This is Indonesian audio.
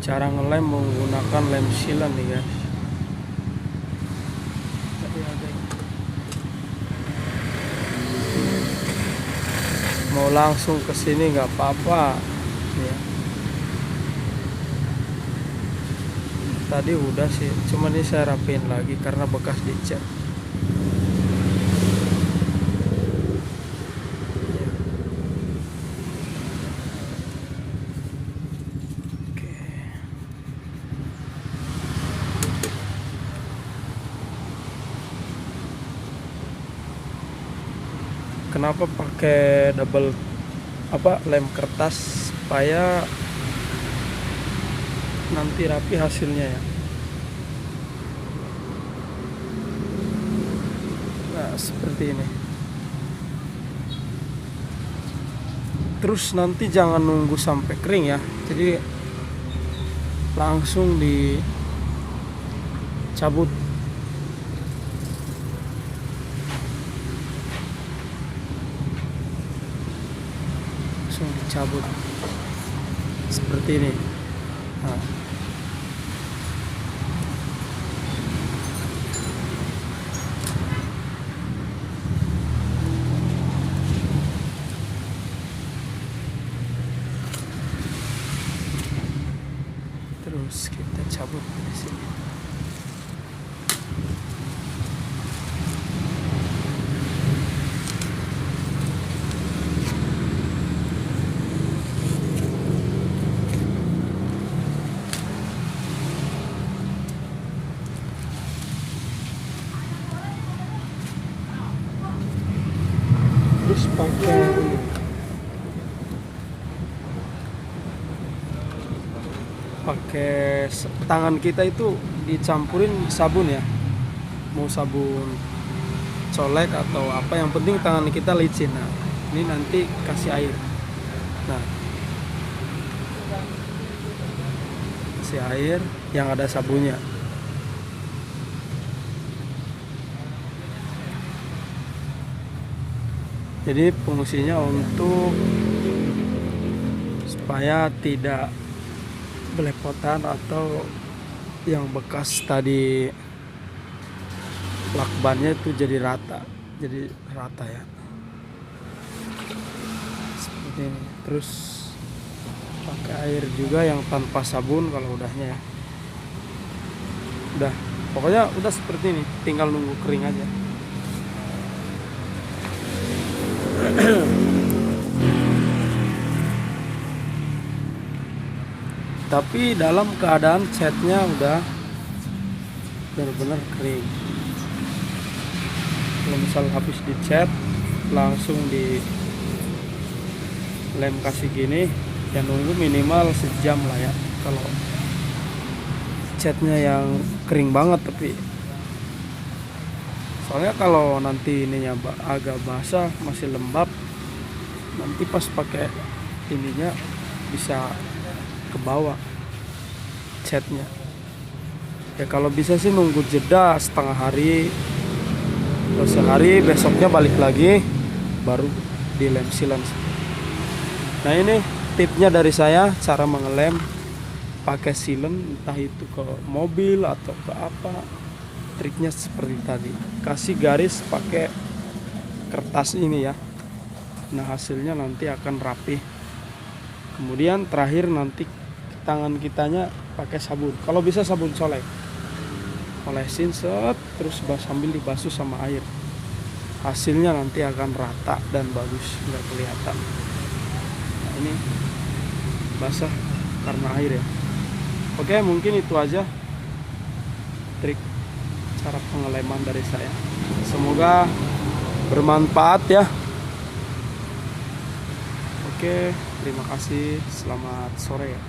Cara ngelem menggunakan lem sealant nih guys. Tadi ada mau langsung ke sini nggak apa-apa ya. Tadi udah sih, cuman ini saya rapiin lagi karena bekas dicat. Kenapa pakai double lem kertas supaya nanti rapi hasilnya ya. Nah seperti ini. Terus nanti jangan nunggu sampai kering ya, jadi langsung dicabut. Dicabut seperti ini. Nah. Terus kita cabut di sini. Terus pakai tangan kita itu dicampurin sabun ya, mau sabun colek atau apa, yang penting tangan kita licin. Nah ini nanti kasih air. Nah kasih air yang ada sabunnya. Jadi fungsinya untuk supaya tidak belepotan atau yang bekas tadi lakbannya itu jadi rata ya. Seperti ini. Terus pakai air juga yang tanpa sabun kalau udahnya ya. Udah, pokoknya udah seperti ini, tinggal nunggu kering aja. Tapi dalam keadaan catnya udah benar-benar kering. Kalau misal habis dicat langsung di lem kasih gini ya, nunggu minimal sejam lah ya kalau catnya yang kering banget. Tapi soalnya kalau nanti ininya agak basah, masih lembab, nanti pas pakai ininya bisa ke bawah catnya ya. Kalau bisa sih nunggu jeda setengah hari atau sehari, besoknya balik lagi baru di lem sealant. Nah ini tipnya dari saya, cara mengelem pakai sealant, entah itu ke mobil atau ke apa. Triknya seperti tadi, kasih garis pakai kertas ini ya. Nah hasilnya nanti akan rapi. Kemudian terakhir nanti tangan kitanya pakai sabun, kalau bisa sabun colek, olesin set, terus sambil dibasuh sama air. Hasilnya nanti akan rata dan bagus, nggak kelihatan. Nah ini basah karena air ya. Oke, mungkin itu aja trik cara pengeleman dari saya. Semoga bermanfaat ya. Oke, terima kasih. Selamat sore ya.